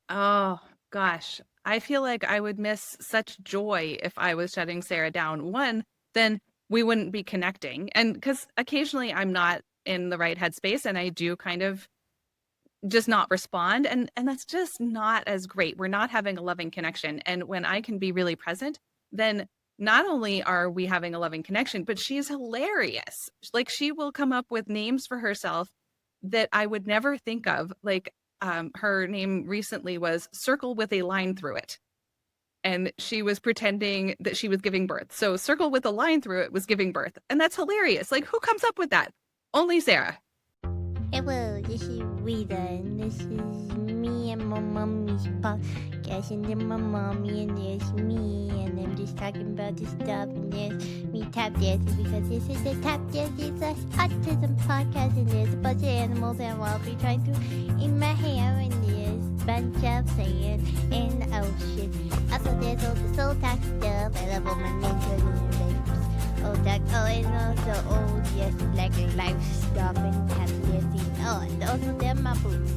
Oh, gosh. I feel like I would miss such joy if I was shutting Sarah down. One, then we wouldn't be connecting. And because occasionally I'm not in the right headspace and I do kind of just not respond. And that's just not as great. We're not having a loving connection. And when I can be really present, then not only are we having a loving connection, but she's hilarious. Like she will come up with names for herself that I would never think of. Like her name recently was Circle with a Line Through It. And she was pretending that she was giving birth. So circle with a line through it was giving birth. And that's hilarious. Like who comes up with that? Only Sarah. Hello, this is Rita, and this is me and my mommy's podcast, and then my mommy, and there's me, and I'm just talking about this stuff, and there's me tap dancing, because this is the Tap Dancing / Autism podcast, and there's a bunch of animals, and I'll be trying to in my hair, and there's a bunch of sand in the ocean. Also, there's all the soul talk stuff, I love all my ninjas and babes. Oh, that, oh, and also, oh, yes, like life stuff and tap dancing. Oh, and also there are my boots.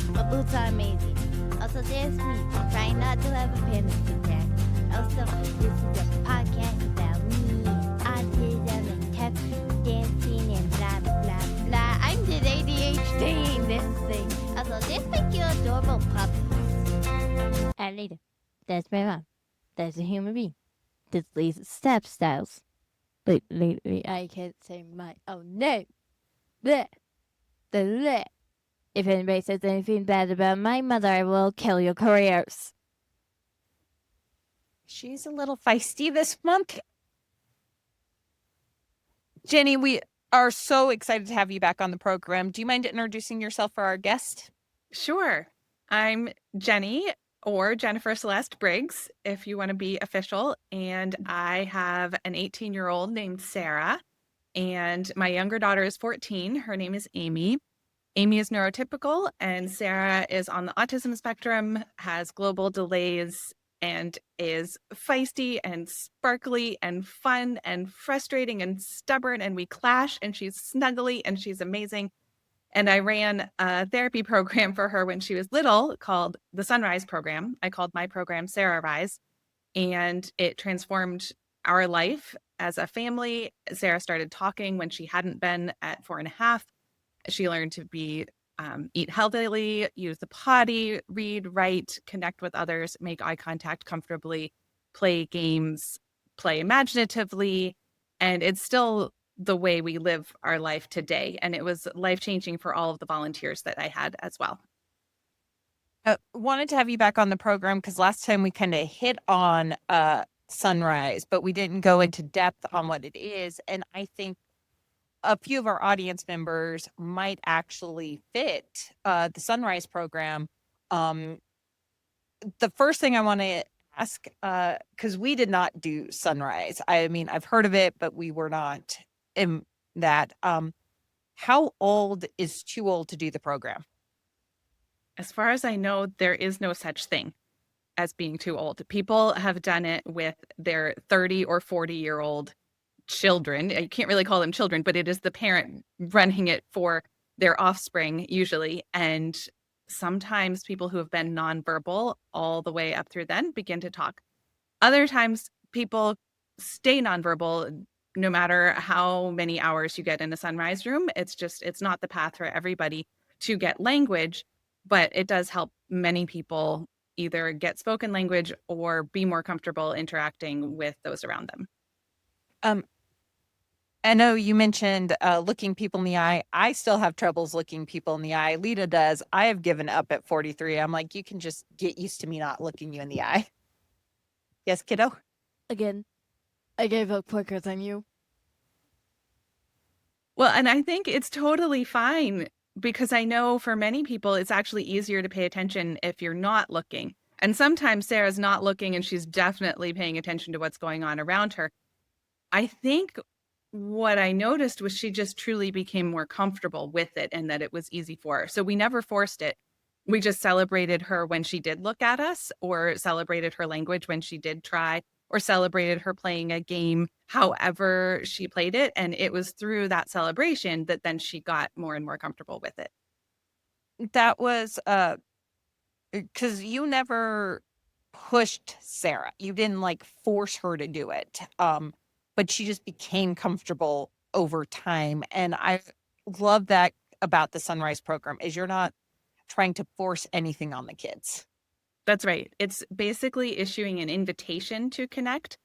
My boots are amazing. Also, there's me, trying not to have a panic attack. Also, this is a podcast about me, autism, and tap dancing, and blah, blah, blah. I'm the ADHD in this thing. Also, there's my cute, adorable puppies. And later, that's my mom. That's a human being. This is Leta Tap Styles. But lately, I can't say my own name. Bleh. The bleh. If anybody says anything bad about my mother, I will kill your careers. She's a little feisty this month. Jenny, we are so excited to have you back on the program. Do you mind introducing yourself for our guest? Sure. I'm Jenny or Jennifer Celeste Briggs, if you want to be official. And I have an 18-year-old named Sarah. And my younger daughter is 14. Her name is Amy. Amy is neurotypical, and Sarah is on the autism spectrum, has global delays, and is feisty and sparkly and fun and frustrating and stubborn. And we clash, and she's snuggly and she's amazing. And I ran a therapy program for her when she was little called the Sunrise Program. I called my program Sarah Rise, and it transformed our life as a family. Sarah started talking when she hadn't been at 4.5. She learned to eat healthily, use the potty, read, write, connect with others, make eye contact comfortably, play games, play imaginatively. And it's still the way we live our life today. And it was life-changing for all of the volunteers that I had as well. Wanted to have you back on the program because last time we kind of hit on Sunrise, but we didn't go into depth on what it is. And I think a few of our audience members might actually fit the Sunrise program. The first thing I want to ask, because we did not do Sunrise. I mean, I've heard of it, but we were not in that. How old is too old to do the program? As far as I know, there is no such thing as being too old. People have done it with their 30 or 40-year-old children. You can't really call them children, but it is the parent running it for their offspring usually. And sometimes people who have been nonverbal all the way up through then begin to talk. Other times people stay nonverbal no matter how many hours you get in a Sunrise room. It's not the path for everybody to get language, but it does help many people either get spoken language or be more comfortable interacting with those around them. I know you mentioned looking people in the eye. I still have troubles looking people in the eye. Leta does. I have given up at 43. I'm like, you can just get used to me not looking you in the eye. Yes, kiddo? Again, I gave up quicker than you. Well, and I think it's totally fine because I know for many people, it's actually easier to pay attention if you're not looking. And sometimes Sarah's not looking and she's definitely paying attention to what's going on around her. I think what I noticed was she just truly became more comfortable with it and that it was easy for her. So we never forced it. We just celebrated her when she did look at us, or celebrated her language when she did try, or celebrated her playing a game however she played it. And it was through that celebration that then she got more and more comfortable with it. That was because you never pushed Sarah. You didn't like force her to do it. But she just became comfortable over time. And I love that about the Sunrise program is you're not trying to force anything on the kids. That's right. It's basically issuing an invitation to connect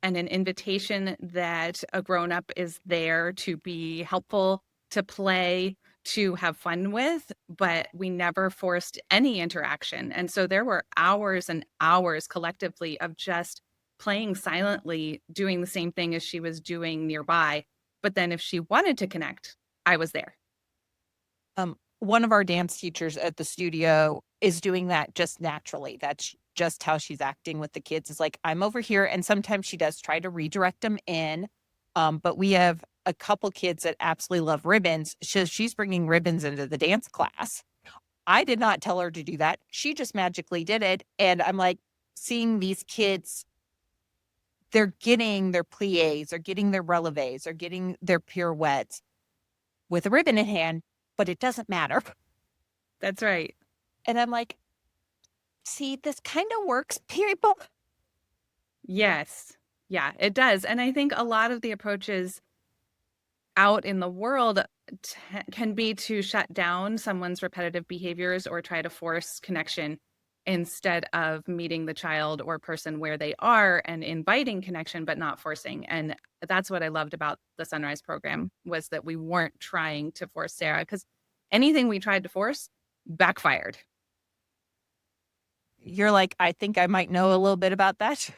and an invitation that a grown up is there to be helpful, to play, to have fun with, but we never forced any interaction. And so there were hours and hours collectively of just playing silently, doing the same thing as she was doing nearby. But then if she wanted to connect, I was there. One of our dance teachers at the studio is doing that just naturally. That's just how she's acting with the kids is like, I'm over here. And sometimes she does try to redirect them in. But we have a couple kids that absolutely love ribbons. So she's bringing ribbons into the dance class. I did not tell her to do that. She just magically did it. And I'm like, seeing these kids, they're getting their plies, they're getting their releves, they're getting their pirouettes with a ribbon in hand, but it doesn't matter. That's right. And I'm like, see, this kind of works, people. Yes. Yeah, it does. And I think a lot of the approaches out in the world can be to shut down someone's repetitive behaviors or try to force connection instead of meeting the child or person where they are and inviting connection but not forcing. And that's what I loved about the Sunrise program was that we weren't trying to force Sarah because anything we tried to force backfired. You're like, I think I might know a little bit about that.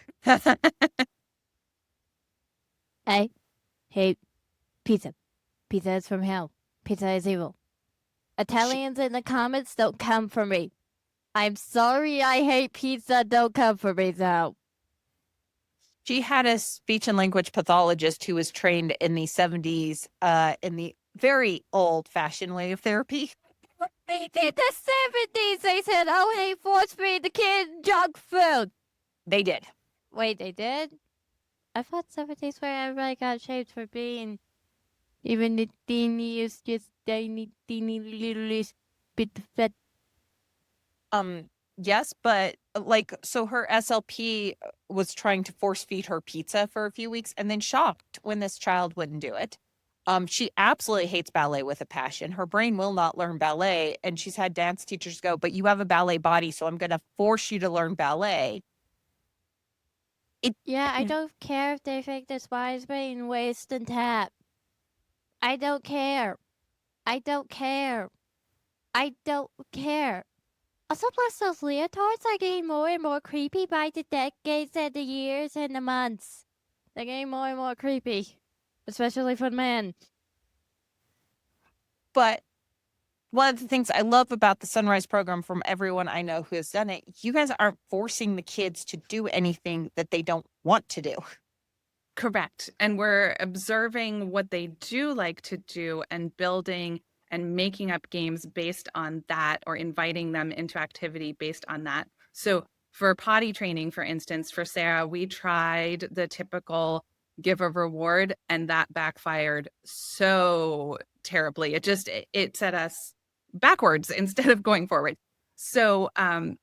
I hate pizza. Pizza is from hell. Pizza is evil. Italians in the comments, don't come for me. I'm sorry I hate pizza. Don't come for me, though. She had a speech and language pathologist who was trained in the 70s in the very old-fashioned way of therapy. They did the 70s. They said, oh, hey, force feed the kid junk food. They did. Wait, they did? I thought 70s where everybody got shaped for being even the teeniest, just tiny little bit of fat. Yes, but like, so her SLP was trying to force feed her pizza for a few weeks and then shocked when this child wouldn't do it. She absolutely hates ballet with a passion. Her brain will not learn ballet. And she's had dance teachers go, but you have a ballet body, so I'm going to force you to learn ballet. Yeah, I don't care if they think this wise brain waste and tap. I don't care. I don't care. I don't care. Also, plus those leotards are getting more and more creepy by the decades and the years and the months. They're getting more and more creepy. Especially for men. But one of the things I love about the Sunrise program from everyone I know who has done it, you guys aren't forcing the kids to do anything that they don't want to do. Correct. And we're observing what they do like to do and building and making up games based on that or inviting them into activity based on that. So for potty training, for instance, for Sarah, we tried the typical give a reward and that backfired so terribly. It set us backwards instead of going forward. So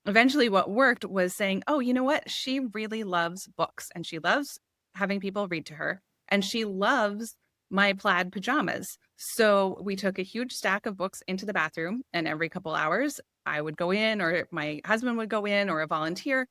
eventually what worked was saying, oh, you know what? She really loves books and she loves having people read to her. And she loves my plaid pajamas. So we took a huge stack of books into the bathroom, and every couple hours, I would go in, or my husband would go in, or a volunteer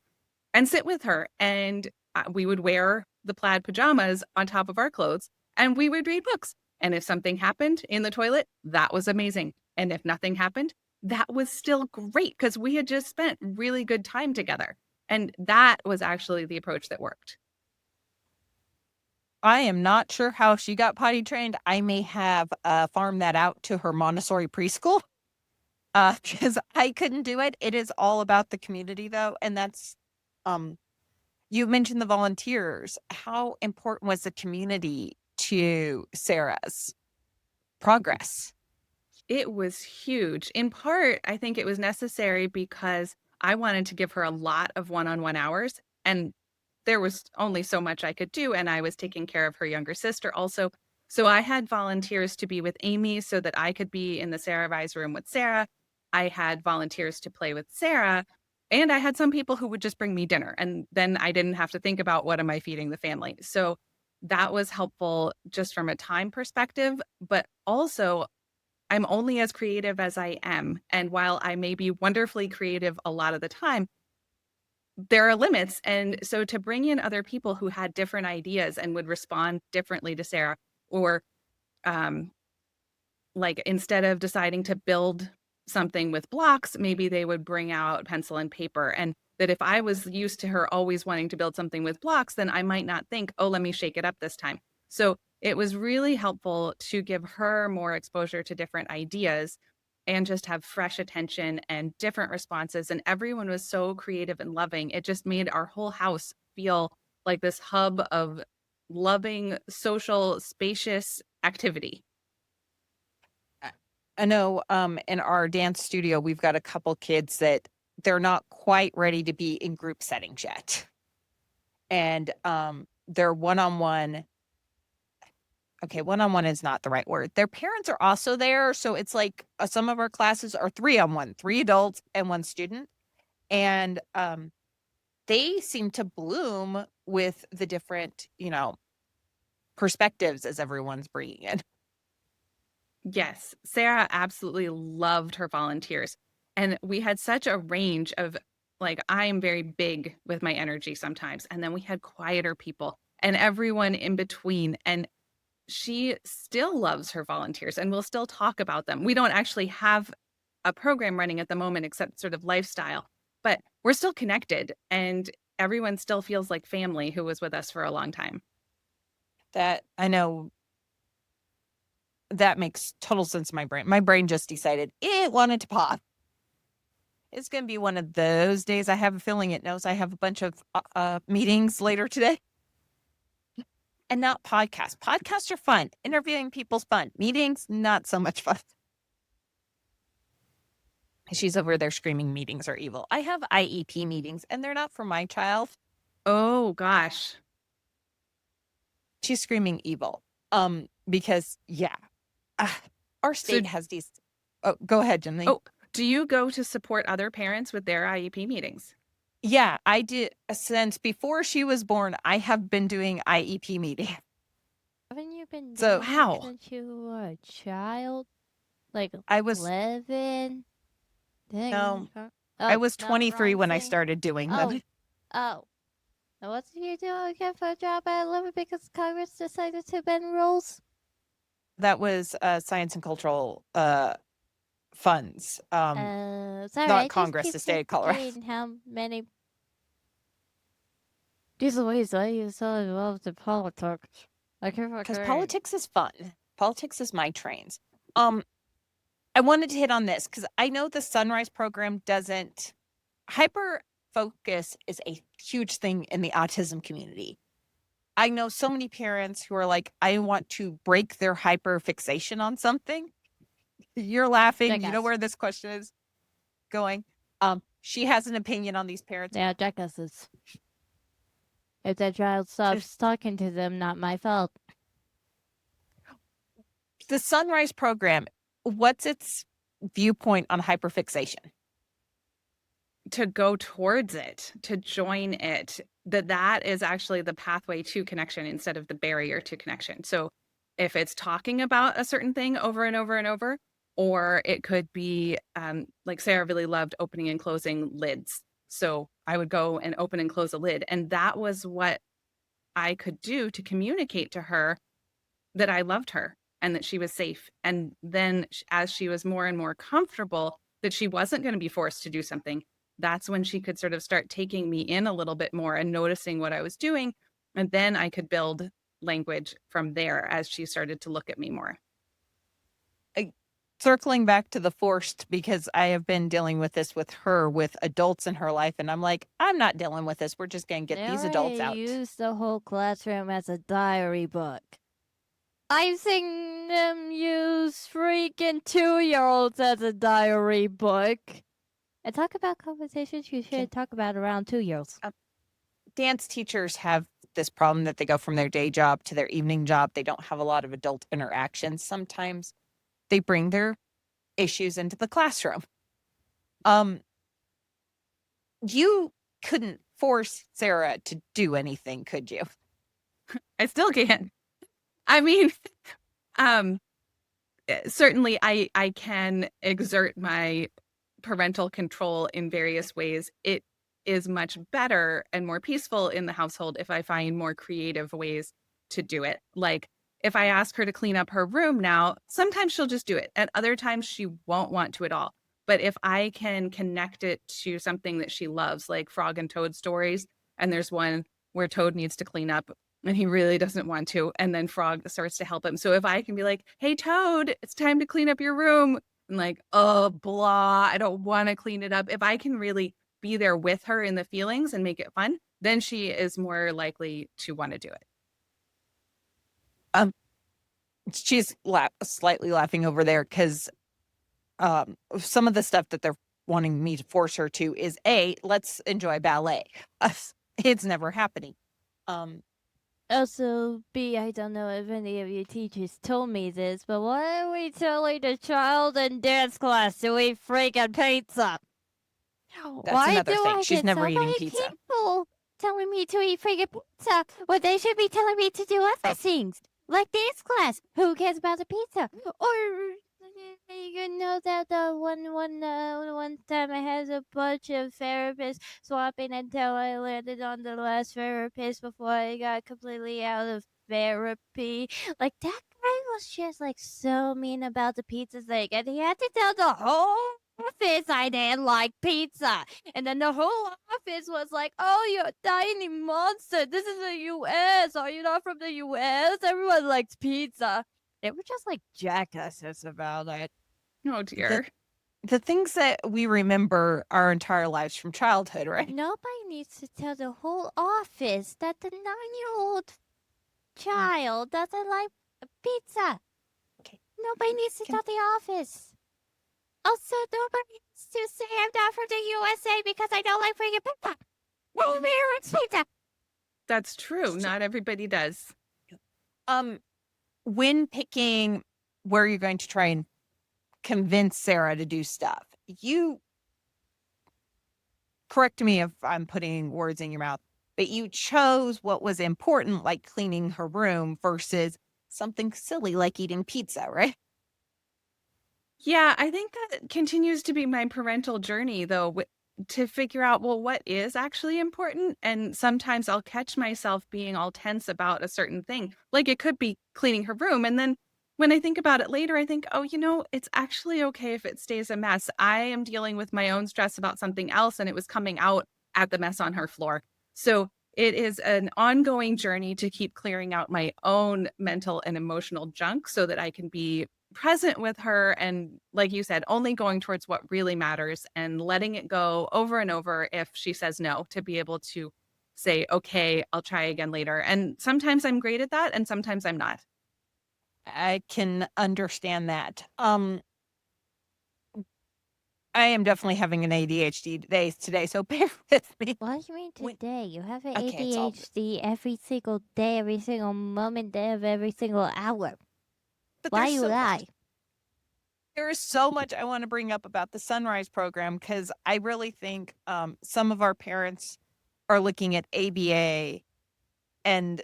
and sit with her. And we would wear the plaid pajamas on top of our clothes, and we would read books. And if something happened in the toilet, that was amazing. And if nothing happened, that was still great because we had just spent really good time together. And that was actually the approach that worked. I am not sure how she got potty trained. I may have farmed that out to her Montessori preschool because I couldn't do it. It is all about the community, though. And that's, you mentioned the volunteers. How important was the community to Sarah's progress? It was huge. In part, I think it was necessary because I wanted to give her a lot of one-on-one hours, and there was only so much I could do, and I was taking care of her younger sister also. So I had volunteers to be with Amy so that I could be in the Sarah Rise room with Sarah. I had volunteers to play with Sarah, And I had some people who would just bring me dinner, and then I didn't have to think about what am I feeding the family. So that was helpful just from a time perspective, but also I'm only as creative as I am. And while I may be wonderfully creative a lot of the time, there are limits. And so to bring in other people who had different ideas and would respond differently to Sarah, or um, like instead of deciding to build something with blocks, maybe they would bring out pencil and paper. And that if I was used to her always wanting to build something with blocks, then I might not think, oh, let me shake it up this time. So it was really helpful to give her more exposure to different ideas and just have fresh attention and different responses. And everyone was so creative and loving. It just made our whole house feel like this hub of loving, social, spacious activity. I know in our dance studio, we've got a couple kids that they're not quite ready to be in group settings yet. And they're one-on-one. Okay, one-on-one is not the right word. Their parents are also there. So it's like some of our classes are 3-on-1, 3 adults and 1 student. And they seem to bloom with the different, perspectives as everyone's bringing in. Yes, Sarah absolutely loved her volunteers. And we had such a range of, like, I am very big with my energy sometimes. And then we had quieter people and everyone in between. And she still loves her volunteers and we'll still talk about them. We don't actually have a program running at the moment except sort of lifestyle, but we're still connected and everyone still feels like family who was with us for a long time. That I know that makes total sense in my brain. My brain just decided it wanted to pop. It's going to be one of those days. I have a feeling it knows I have a bunch of meetings later today. And not podcasts. Podcasts are fun. Interviewing people's fun. Meetings, not so much fun. She's over there screaming meetings are evil. I have IEP meetings and they're not for my child. Oh gosh. She's screaming evil. Because our state has these. Oh, go ahead, Jenny. Oh, do you go to support other parents with their IEP meetings? Yeah, I did. Since before she was born, I have been doing IEP meetings. Haven't you been So- doing Wow. it since you were a child? Like I was 11? No, Oh, I was no, 23 wrong when I thing. started doing them. Oh. Now what did you do again for a job at 11 because Congress decided to bend rules? That was science and cultural funds. Sorry, not I Congress, just the keep state of Colorado. forgetting how many. These are ways I use so involved in politics. I keep Because forgetting. politics is fun. Politics is my trains. I wanted to hit on this because I know the Sunrise program doesn't. Hyper focus is a huge thing in the autism community. I know so many parents who are like, I want to break their hyper fixation on something. You're laughing. You know Jackass. where this question is going. She has an opinion on these parents. They are jackasses. If that child stops talking to them, not my fault. The Sunrise program, what's its viewpoint on hyperfixation? To go towards it, to join it, that is actually the pathway to connection instead of the barrier to connection. So if it's talking about a certain thing over and over and over, or it could be like Sarah really loved opening and closing lids. So I would go and open and close a lid. And that was what I could do to communicate to her that I loved her and that she was safe. And then as she was more and more comfortable that she wasn't going to be forced to do something, that's when she could sort of start taking me in a little bit more and noticing what I was doing. And then I could build language from there as she started to look at me more. Circling back to the forced, because I have been dealing with this with her, with adults in her life. And I'm like, I'm not dealing with this. We're just going to get these adults out. Use the whole classroom as a diary book. I've seen them use freaking 2-year-olds as a diary book. And talk about conversations you should talk about around 2-year-olds. Dance teachers have this problem that they go from their day job to their evening job. They don't have a lot of adult interaction. Sometimes they bring their issues into the classroom. You couldn't force Sarah to do anything, could you? I still can't. I mean, um, certainly I can exert my parental control in various ways. It is much better and more peaceful in the household if I find more creative ways to do it. Like if I ask her to clean up her room now, sometimes she'll just do it. At other times she won't want to at all. But if I can connect it to something that she loves, like Frog and Toad stories, and there's one where Toad needs to clean up and he really doesn't want to, and then Frog starts to help him. So if I can be like, "Hey Toad, it's time to clean up your room," and like, "Oh, blah, I don't want to clean it up." If I can really be there with her in the feelings and make it fun, then she is more likely to want to do it. Um, she's slightly laughing over there because some of the stuff that they're wanting me to force her to is let's enjoy ballet. It's never happening. Also, B, I don't know if any of you teachers told me this, but why are we telling the child in dance class to eat freaking pizza? That's Why another do thing. I She's get never so eating many pizza. people telling me to eat freaking pizza when they should be telling me to do other things? Like dance class. Who cares about the pizza? Or you know that one time I had a bunch of therapists swapping until I landed on the last therapist before I got completely out of therapy. Like that guy was just like so mean about the pizza thing, and he had to tell the whole office I didn't like pizza. And then the whole office was like, "Oh, you're a tiny monster. This is the US. Are you not from the US? Everyone likes pizza." They were just like jackasses about it. Oh dear. The things that we remember our entire lives from childhood, right? Nobody needs to tell the whole office that the 9-year-old child doesn't like pizza. Okay. Nobody needs to Can- tell the office. Also, nobody needs to say I'm not from the USA because I don't like freaking pizza. No man likes pizza. That's true. Not everybody does. When picking where you're going to try and convince Sarah to do stuff, you correct me if I'm putting words in your mouth, but you chose what was important, like cleaning her room versus something silly like eating pizza, right? Yeah, I think that continues to be my parental journey, though, to figure out, well, what is actually important? And sometimes I'll catch myself being all tense about a certain thing. Like it could be cleaning her room. And then when I think about it later, I think, oh, it's actually okay if it stays a mess. I am dealing with my own stress about something else, and it was coming out at the mess on her floor. So it is an ongoing journey to keep clearing out my own mental and emotional junk so that I can be present with her and, like you said, only going towards what really matters and letting it go over and over if she says no, to be able to say, okay, I'll try again later. And sometimes I'm great at that and sometimes I'm not. I can understand that. I am definitely having an ADHD today, so bear with me. What do you mean When- today? You have an Okay, it's all ADHD every single day, every single moment of every single hour. but Why there's you so lie? much. There is so much I want to bring up about the Sunrise program because I really think some of our parents are looking at ABA, and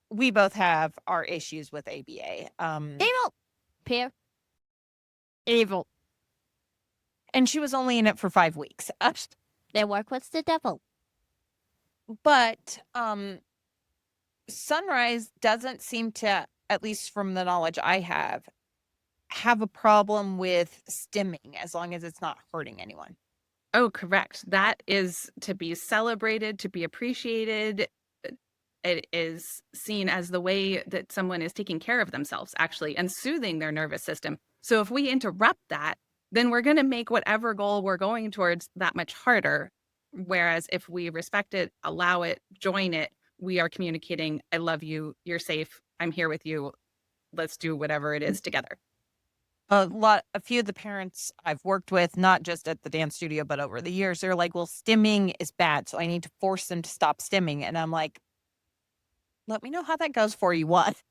we both have our issues with ABA. Evil! Peer. Evil. And she was only in it for 5 weeks. They work with the devil. But Sunrise doesn't seem to, at least from the knowledge I have a problem with stimming as long as it's not hurting anyone. Oh, correct. That is to be celebrated, to be appreciated. It is seen as the way that someone is taking care of themselves, actually, and soothing their nervous system. So if we interrupt that, then we're going to make whatever goal we're going towards that much harder. Whereas if we respect it, allow it, join it, we are communicating, I love you, you're safe, I'm here with you, let's do whatever it is together. A few of the parents I've worked with, not just at the dance studio, but over the years, they're like, well, stimming is bad. So I need to force them to stop stimming. And I'm like, let me know how that goes for you. What?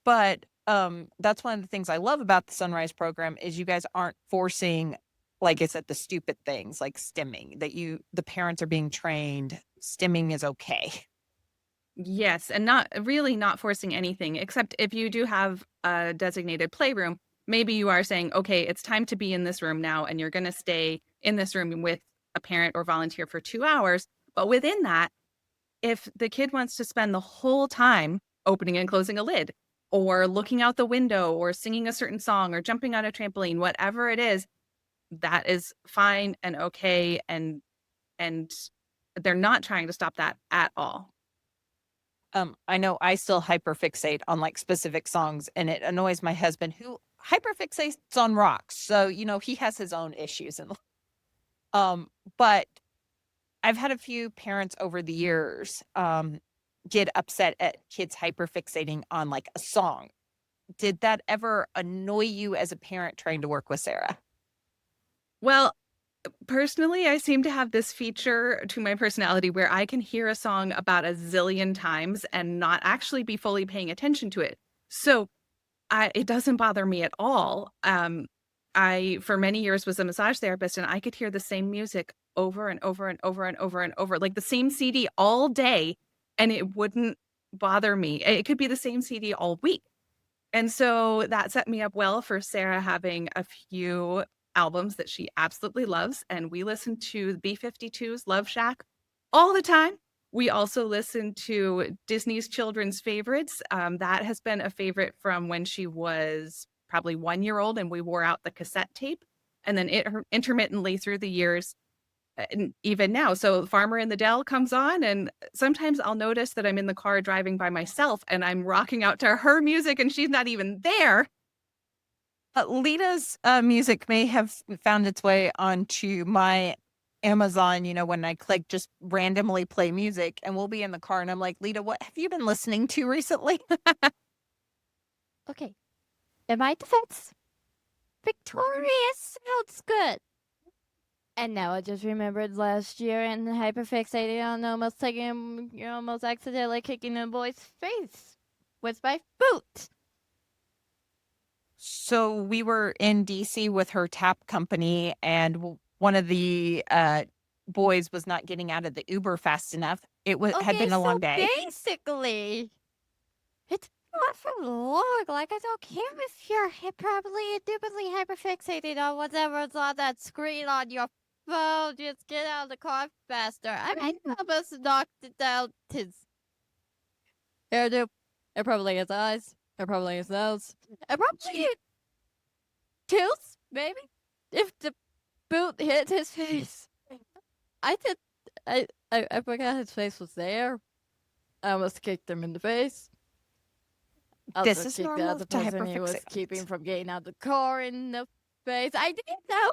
But that's one of the things I love about the Sunrise program is you guys aren't forcing like I said, the stupid things like stimming that the parents are being trained, stimming is okay. Yes, and not forcing anything, except if you do have a designated playroom, maybe you are saying, okay, it's time to be in this room now, and you're going to stay in this room with a parent or volunteer for 2 hours. But within that, if the kid wants to spend the whole time opening and closing a lid, or looking out the window, or singing a certain song, or jumping on a trampoline, whatever it is, that is fine and okay, and they're not trying to stop that at all. I know I still hyperfixate on like specific songs, and it annoys my husband who hyperfixates on rocks. So, he has his own issues. And but I've had a few parents over the years get upset at kids hyperfixating on like a song. Did that ever annoy you as a parent trying to work with Sarah? Well, personally, I seem to have this feature to my personality where I can hear a song about a zillion times and not actually be fully paying attention to it. So it doesn't bother me at all. I, for many years, was a massage therapist, and I could hear the same music over and over and over and over and over, like the same CD all day, and it wouldn't bother me. It could be the same CD all week. And so that set me up well for Sarah having a few albums that she absolutely loves. And we listen to B-52's Love Shack all the time. We also listen to Disney's children's favorites. That has been a favorite from when she was probably 1 year old and we wore out the cassette tape. And then intermittently through the years, and even now. So Farmer in the Dell comes on, and sometimes I'll notice that I'm in the car driving by myself and I'm rocking out to her music and she's not even there. Lita's music may have found its way onto my Amazon, when I click just randomly play music, and we'll be in the car and I'm like, Lita, what have you been listening to recently? Okay. In my defense, Victorious sounds good. And now I just remembered last year and hyperfixated on almost accidentally kicking a boy's face with my boot. So we were in DC with her tap company, and one of the boys was not getting out of the Uber fast enough. Had been a long day. Basically, it's not for long. Like, I don't care if you're probably stupidly hyperfixated on whatever's on that screen on your phone. Just get out of the car faster. I mean, I almost knocked it down his hairdo. It probably his eyes. It probably his nose. It probably his tooth, maybe. If the boot hit his face. I forgot his face was there. I almost kicked him in the face. This is normal the other to person he was hyperfixate. keeping from getting out of the car in the face. I didn't know.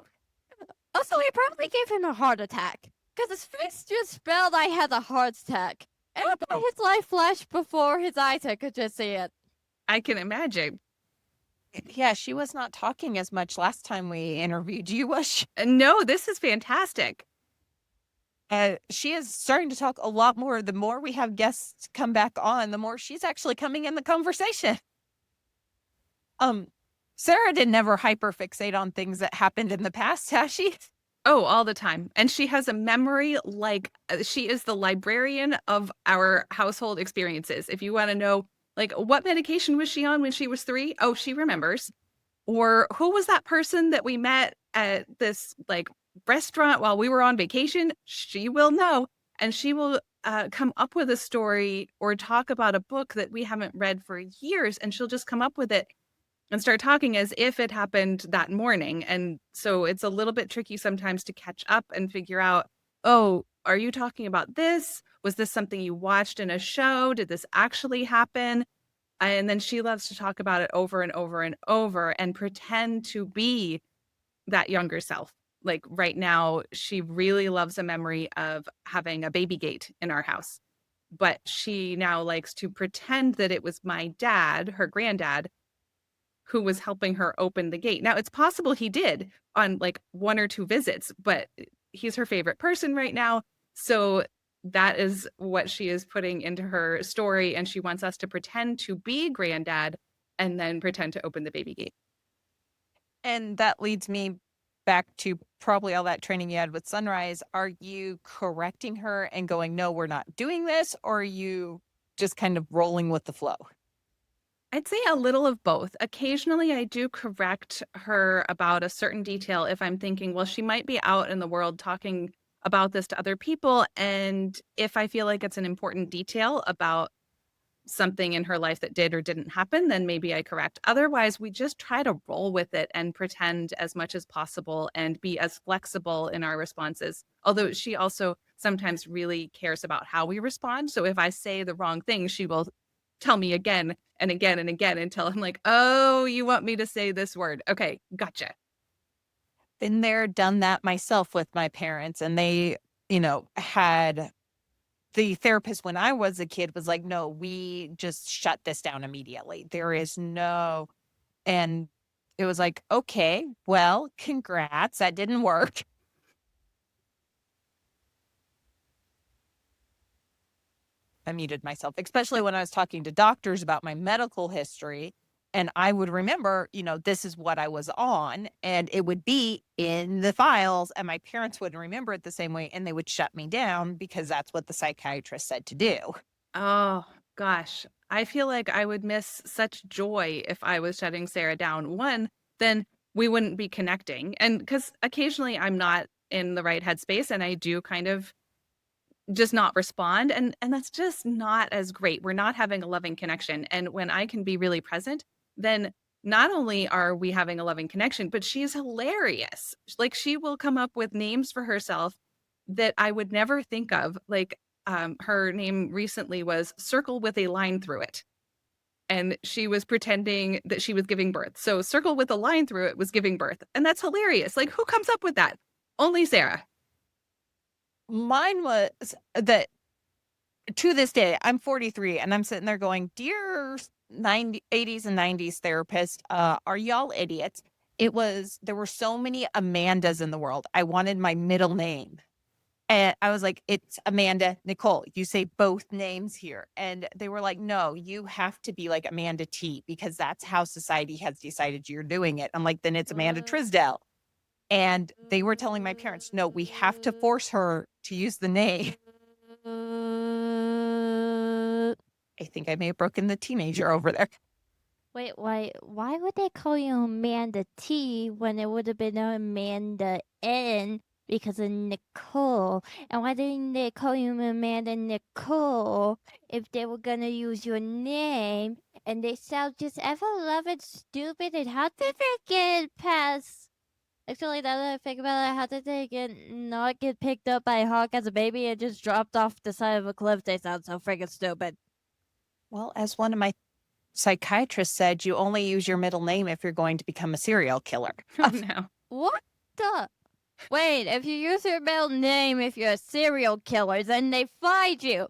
Also, it probably gave him a heart attack. Because his face just spelled I had a heart attack. And his life flashed before his eyes. I could just see it. I can imagine. Yeah, she was not talking as much last time we interviewed you, was she? No, this is fantastic. She is starting to talk a lot more. The more we have guests come back on, the more she's actually coming in the conversation. Sarah did never hyperfixate on things that happened in the past, has she? Oh, all the time. And she has a memory like she is the librarian of our household experiences. If you want to know, like, what medication was she on when she was 3? Oh, she remembers. Or who was that person that we met at this like restaurant while we were on vacation? She will know. And she will come up with a story or talk about a book that we haven't read for years. And she'll just come up with it and start talking as if it happened that morning. And so it's a little bit tricky sometimes to catch up and figure out, oh, are you talking about this? Was this something you watched in a show? Did this actually happen? And then she loves to talk about it over and over and over and pretend to be that younger self. Like right now, she really loves a memory of having a baby gate in our house. But she now likes to pretend that it was my dad, her granddad, who was helping her open the gate. Now, it's possible he did on like 1 or 2 visits, but he's her favorite person right now. So that is what she is putting into her story. And she wants us to pretend to be granddad and then pretend to open the baby gate. And that leads me back to probably all that training you had with Sunrise, are you correcting her and going, no, we're not doing this? Or are you just kind of rolling with the flow? I'd say a little of both. Occasionally, I do correct her about a certain detail if I'm thinking, well, she might be out in the world talking about this to other people. And if I feel like it's an important detail about something in her life that did or didn't happen, then maybe I correct. Otherwise, we just try to roll with it and pretend as much as possible and be as flexible in our responses. Although she also sometimes really cares about how we respond. So if I say the wrong thing, she will tell me again and again and again until I'm like, oh, you want me to say this word? Okay, gotcha. Been there, done that myself with my parents. And they, had the therapist when I was a kid was like, no, we just shut this down immediately. There is no, and it was like, okay, well, congrats. That didn't work. I muted myself, especially when I was talking to doctors about my medical history. And I would remember, this is what I was on, and it would be in the files, and my parents wouldn't remember it the same way, and they would shut me down because that's what the psychiatrist said to do. Oh, gosh. I feel like I would miss such joy if I was shutting Sarah down. One, then we wouldn't be connecting. And because occasionally I'm not in the right headspace and I do kind of just not respond. And that's just not as great. We're not having a loving connection. And when I can be really present, then not only are we having a loving connection, but she's hilarious. Like she will come up with names for herself that I would never think of. Like her name recently was Circle with a Line Through It. And she was pretending that she was giving birth. So circle with a line through it was giving birth. And that's hilarious. Like who comes up with that? Only Sarah. Mine was that to this day, I'm 43 and I'm sitting there going, dear 80s and 90s therapist, are y'all idiots? There were so many Amandas in the world. I wanted my middle name. And I was like, it's Amanda Nicole. You say both names here. And they were like, no, you have to be like Amanda T because that's how society has decided you're doing it. I'm like, then it's Amanda Trisdale. And they were telling my parents, no, we have to force her to use the name. I think I may have broken the teenager over there. Wait, why would they call you Amanda T when it would have been Amanda N because of Nicole? And why didn't they call you Amanda Nicole if they were gonna use your name? And they sound just ever loving stupid, and how did they get past? Actually, now that I think about it, how did they not get picked up by a hawk as a baby and just dropped off the side of a cliff? They sound so freaking stupid. Well, as one of my psychiatrists said, you only use your middle name if you're going to become a serial killer. Oh no. What the? Wait, if you use your middle name if you're a serial killer, then they find you.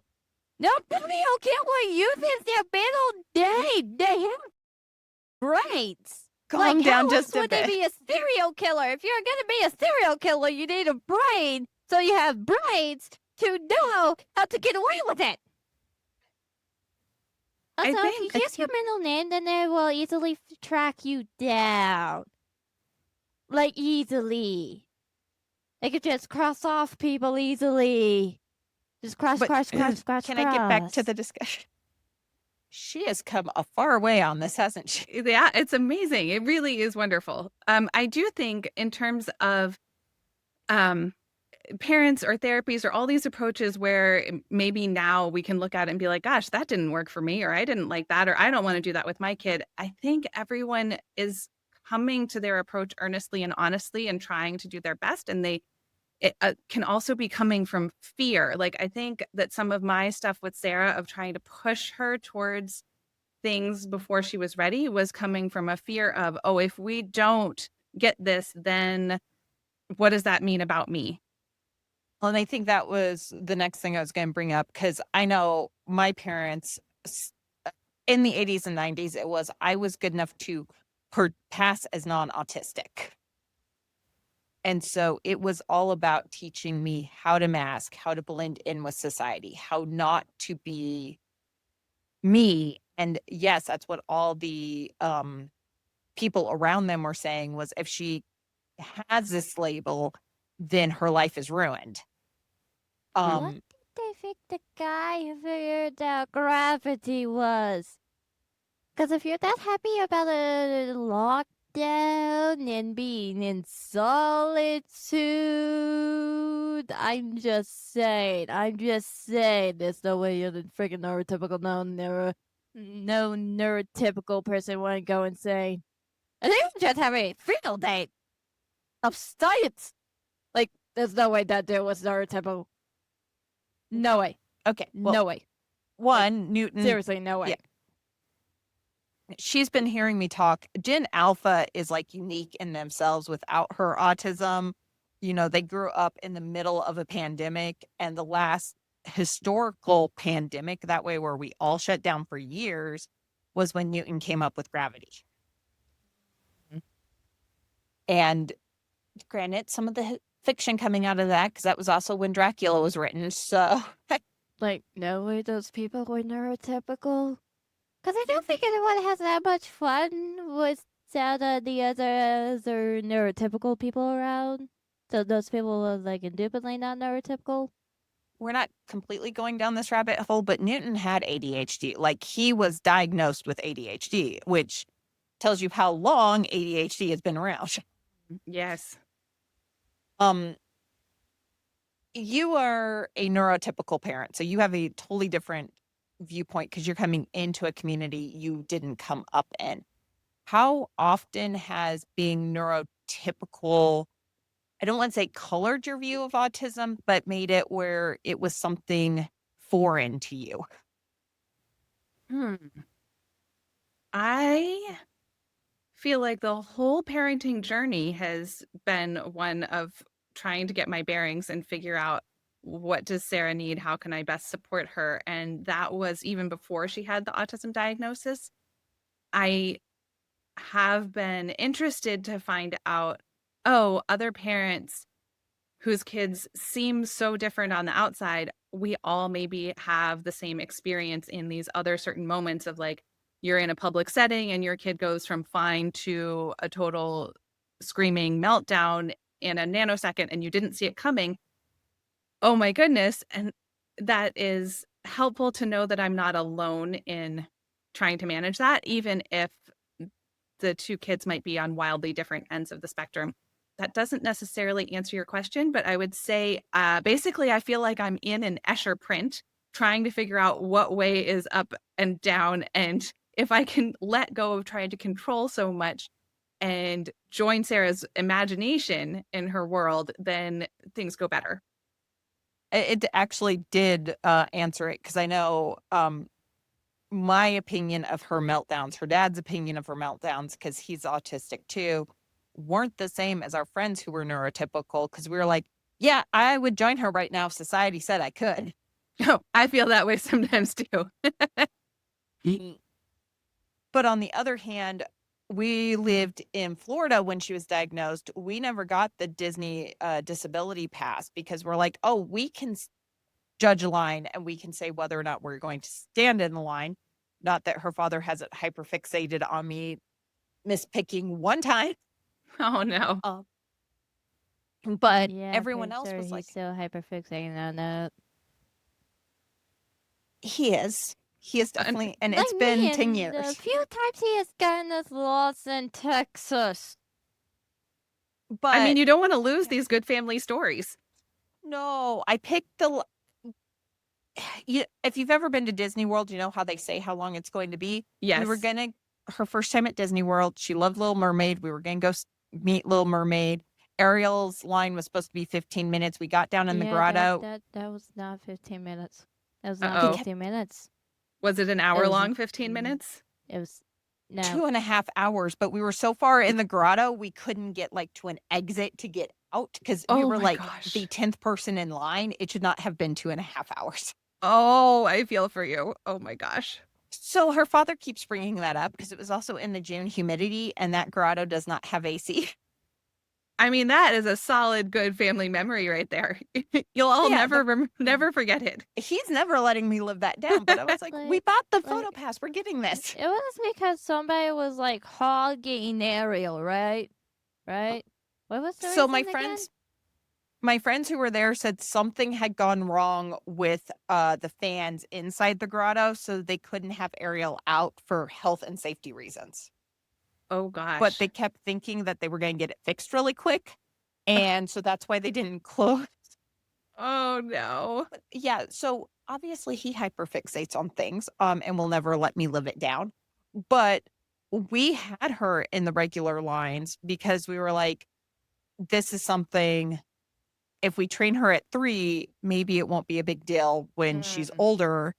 No serial killer uses their middle name. They have brains. Calm down just a would they bit. be a serial killer? If you're gonna be a serial killer, you need a brain. So you have brains to know how to get away with it. Also, if you use your middle name, then they will easily track you down. Like, easily. They could just cross off people easily. Just cross. Can I get back to the discussion? She has come a far way on this, hasn't she? Yeah, it's amazing. It really is wonderful. I do think in terms of parents or therapies or all these approaches where maybe now we can look at it and be like, gosh, that didn't work for me, or I didn't like that, or I don't want to do that with my kid. I think everyone is coming to their approach earnestly and honestly and trying to do their best. And it can also be coming from fear. Like, I think that some of my stuff with Sarah of trying to push her towards things before she was ready was coming from a fear of, oh, if we don't get this, then what does that mean about me? Well, and I think that was the next thing I was going to bring up because I know my parents in the 80s and 90s, it was I was good enough to pass as non-autistic. And so it was all about teaching me how to mask, how to blend in with society, how not to be me. And yes, that's what all the people around them were saying was if she has this label, then her life is ruined. What did they think the guy figured out gravity was? Because if you're that happy about a lockdown and being in solitude, I'm just saying, there's no way you're the freaking neurotypical, no neurotypical person would go and say, I think I'm just having a field day of science. Like, there's no way that dude was neurotypical. No way. Okay. Well, No way. one, Newton. Seriously, no way. Yeah. She's been hearing me talk. Gen Alpha is like unique in themselves without her autism. You know, they grew up in the middle of a pandemic, and the last historical pandemic, that way where we all shut down for years, was when Newton came up with gravity. And granted, some of the fiction coming out of that, because that was also when Dracula was written. So, Like, no way those people were neurotypical. Because I don't think anyone has that much fun without the other neurotypical people around. So those people are, like, indubitably not neurotypical. we're not completely going down this rabbit hole, but Newton had ADHD. Like, he was diagnosed with ADHD, which tells you how long ADHD has been around. Yes. You are a neurotypical parent, so you have a totally different viewpoint because you're coming into a community you didn't come up in. How often has being neurotypical, I don't want to say colored your view of autism, but made it where it was something foreign to you? I feel like the whole parenting journey has been one of trying to get my bearings and figure out, what does Sarah need? How can I best support her? And that was even before she had the autism diagnosis. I have been interested to find out, other parents whose kids seem so different on the outside, we all maybe have the same experience in these other certain moments of, like, you're in a public setting and your kid goes from fine to a total screaming meltdown in a nanosecond and you didn't see it coming. Oh my goodness. And that is helpful to know that I'm not alone in trying to manage that, even if the two kids might be on wildly different ends of the spectrum. That doesn't necessarily answer your question, but I would say basically I feel like I'm in an Escher print trying to figure out what way is up and down. And if I can let go of trying to control so much and join Sarah's imagination in her world, then things go better. It actually did answer it, because I know my opinion of her meltdowns, her dad's opinion of her meltdowns, because he's autistic too, weren't the same as our friends who were neurotypical, because we were like, yeah, I would join her right now if society said I could. Oh, I feel that way sometimes too. But on the other hand, we lived in Florida when she was diagnosed. We never got the Disney disability pass, because we're like, oh, we can judge a line and we can say whether or not we're going to stand in the line. Not that her father has it hyperfixated on me mispicking one time. Oh no. But Yeah, everyone pretty else sure was he's like, so hyperfixated on that. he is. He is definitely, and Like it's been me, 10 and years. a few times he has gotten us lost in Texas. But I mean, you don't want to lose these good family stories. no, I picked the. If you've ever been to Disney World, you know how they say how long it's going to be. Yes. We were gonna, her first time at Disney World, she loved Little Mermaid. We were gonna go meet Little Mermaid. Ariel's line was supposed to be 15 minutes. We got down in the grotto. That was not 15 minutes. That was Uh-oh. not 15 minutes. Was it an hour long, 15 minutes? It was no. 2.5 hours, but we were so far in the grotto, we couldn't get like to an exit to get out, because we Oh were my like gosh. the 10th person in line. It should not have been 2.5 hours. Oh, I feel for you. Oh my gosh. So her father keeps bringing that up because it was also in the June humidity, and that grotto does not have AC. I mean, that is a solid, good family memory right there. You'll all Yeah, never forget it. He's never letting me live that down, but I was like, we bought the photo like- pass. We're getting this. It was because somebody was like hogging Ariel, right? Right? What was the So reason my friends who were there said something had gone wrong with the fans inside the grotto, so they couldn't have Ariel out for health and safety reasons. Oh But gosh. they kept thinking that they were going to get it fixed really quick, and so that's why they didn't close. Oh no. But yeah, so obviously he hyperfixates on things, and will never let me live it down. But we had her in the regular lines because we were like, this is something, if we train her at 3, maybe it won't be a big deal when she's Mm. older.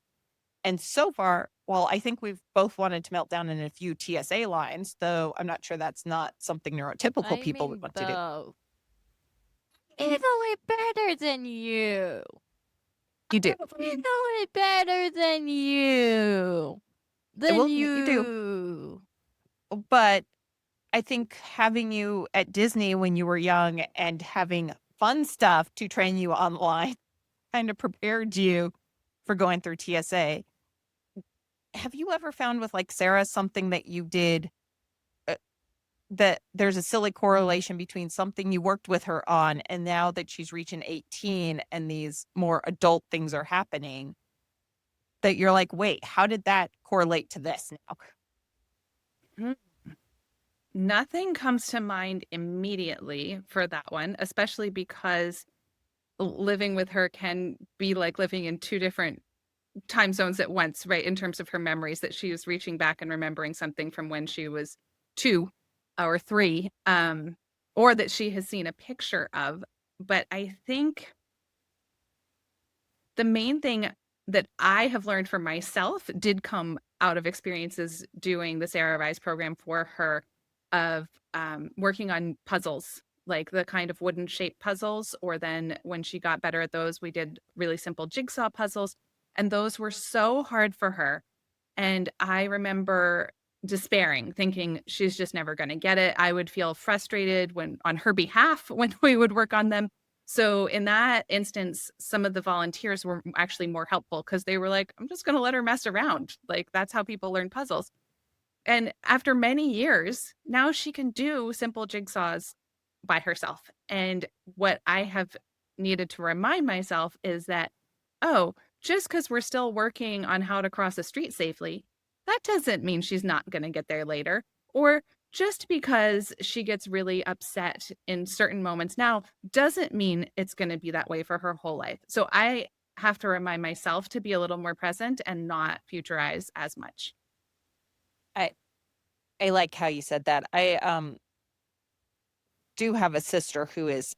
And so far, well, I think we've both wanted to melt down in a few TSA lines, though I'm not sure that's not something neurotypical I people would mean, want to do. though, he's only better than you. You do. He's only better than you. I Than will admit you do. you. But I think having you at Disney when you were young and having fun stuff to train you online kind of prepared you for going through TSA. Have you ever found with like Sarah something that you did that there's a silly correlation between something you worked with her on and now that she's reaching 18 and these more adult things are happening that you're like, wait, how did that correlate to this now? Mm. Nothing comes to mind immediately for that one, especially because living with her can be like living in two different time zones at once, right? In terms of her memories, that she is reaching back and remembering something from when she was 2 or 3, or that she has seen a picture of. But I think the main thing that I have learned for myself did come out of experiences doing the Sarah Rise program for her, of working on puzzles, like the kind of wooden shaped puzzles. Or then when she got better at those, we did really simple jigsaw puzzles. And those were so hard for her. And I remember despairing, thinking she's just never going to get it. I would feel frustrated when on her behalf when we would work on them. So in that instance, some of the volunteers were actually more helpful because they were like, I'm just going to let her mess around. Like that's how people learn puzzles. And after many years, now she can do simple jigsaws by herself. And what I have needed to remind myself is that, oh, just because we're still working on how to cross a street safely, that doesn't mean she's not going to get there later. Or just because she gets really upset in certain moments now doesn't mean it's going to be that way for her whole life. So I have to remind myself to be a little more present and not futurize as much. I I like how you said that. I do have a sister who is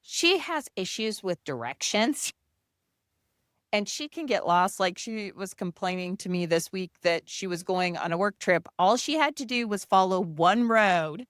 she has issues with directions and she can get lost. Like she was complaining to me this week that she was going on a work trip. All she had to do was follow one road.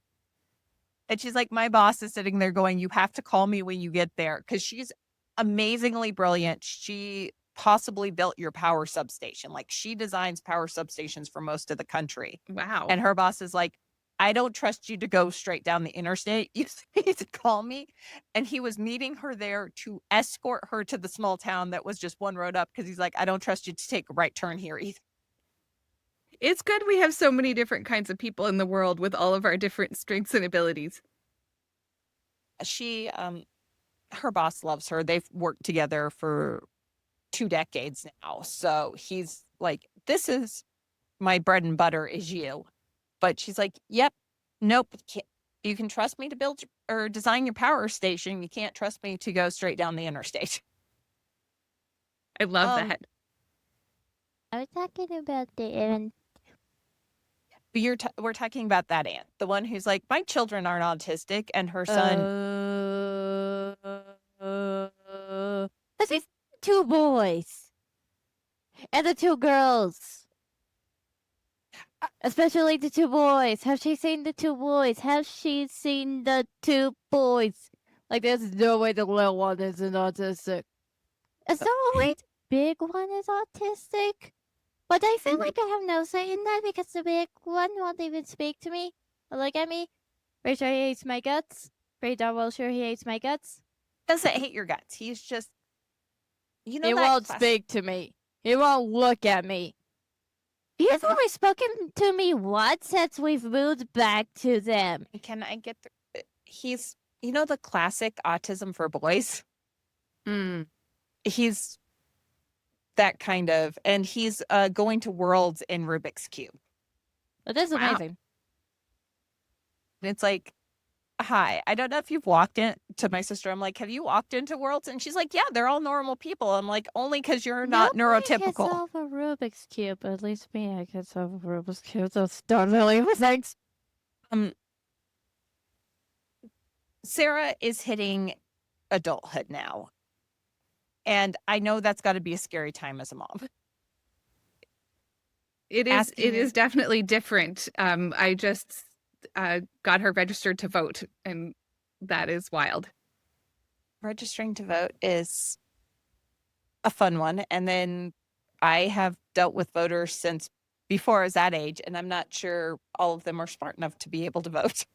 And she's like, my boss is sitting there going, you have to call me when you get there. Because she's amazingly brilliant. She possibly built your power substation. Like she designs power substations for most of the country. Wow. And her boss is like, I don't trust you to go straight down the interstate. You need to call me. And he was meeting her there to escort her to the small town that was just one road up because he's like, I don't trust you to take a right turn here either. It's good we have so many different kinds of people in the world with all of our different strengths and abilities. She, her boss loves her. They've worked together for 2 decades now. So he's like, this is my bread and butter is you. But she's like, yep, nope. You can trust me to build or design your power station. You can't trust me to go straight down the interstate. I love Um, that. I was talking about the errand. but we're talking about that aunt, the one who's like, my children aren't autistic, and her son. Cause he's 2 boys and the 2 girls. Especially the 2 boys. Have she seen the 2 boys? Have she seen the 2 boys? Like, there's no way the little one isn't autistic. It's no way the big one is autistic. But I feel like I have no say in that because the big one won't even speak to me or look at me. Pretty sure he hates my guts. Pretty darn well sure he hates my guts. Doesn't hate your guts. He's just, He won't speak to me. He won't look at me. He's only spoken to me once since we've moved back to them. Can I get he's, the classic autism for boys? Mm. He's that kind of, and he's going to Worlds in Rubik's Cube. But that's Wow. amazing. And it's like, hi, I don't know if you've walked in to my sister. I'm like, have you walked into Worlds? And she's like, yeah, they're all normal people. I'm like, only because you're not Nobody can neurotypical. solve a Rubik's Cube. At least me, I can solve a Rubik's Cube. That's totally thanks. Sarah is hitting adulthood now. And I know that's got to be a scary time as a mom. It is definitely different. I just got her registered to vote, and that is wild. Registering to vote is a fun one. And then I have dealt with voters since before I was that age, and I'm not sure all of them are smart enough to be able to vote.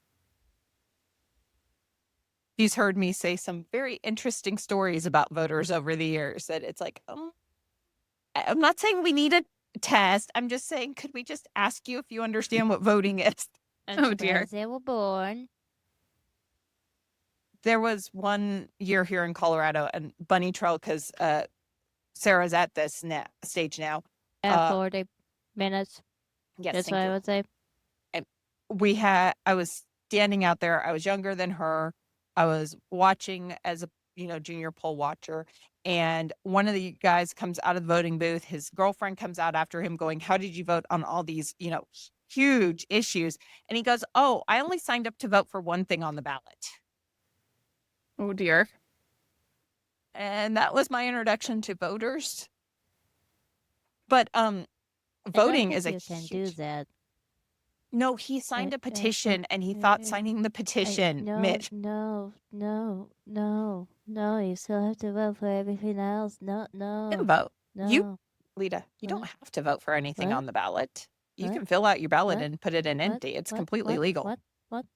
He's heard me say some very interesting stories about voters over the years that it's like, I'm not saying we need a test. I'm just saying, could we just ask you if you understand what voting is? And Oh, dear. as they were born. There was one year here in Colorado, and Bunny Trail, because Sarah's at this stage now. At 40 minutes. Yes, That's what I would say. I was standing out there. I was younger than her. I was watching as a junior poll watcher, and one of the guys comes out of the voting booth. His girlfriend comes out after him going, how did you vote on all these huge issues? And he goes, oh, I only signed up to vote for one thing on the ballot. Oh, dear. And that was my introduction to voters. But voting is a you can huge... do that. No, he signed a petition, and he thought signing the petition meant... No. You still have to vote for everything else. No. You can vote. No. Leta, you don't What? have to vote for anything What? on the ballot. You What? can fill out your ballot What? and put it in What? empty. It's What? completely What? legal. What?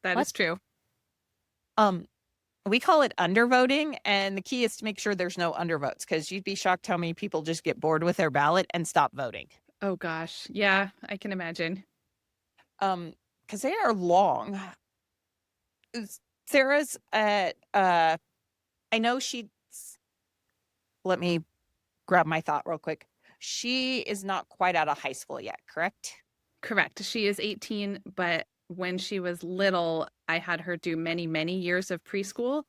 That is true. We call it undervoting, and the key is to make sure there's no undervotes, because you'd be shocked how many people just get bored with their ballot and stop voting. Oh, gosh. Yeah, I can imagine. Because they are long. Sarah's at I know let me grab my thought real quick. She is not quite out of high school yet, correct? Correct. She is 18, but when she was little, I had her do many, many years of preschool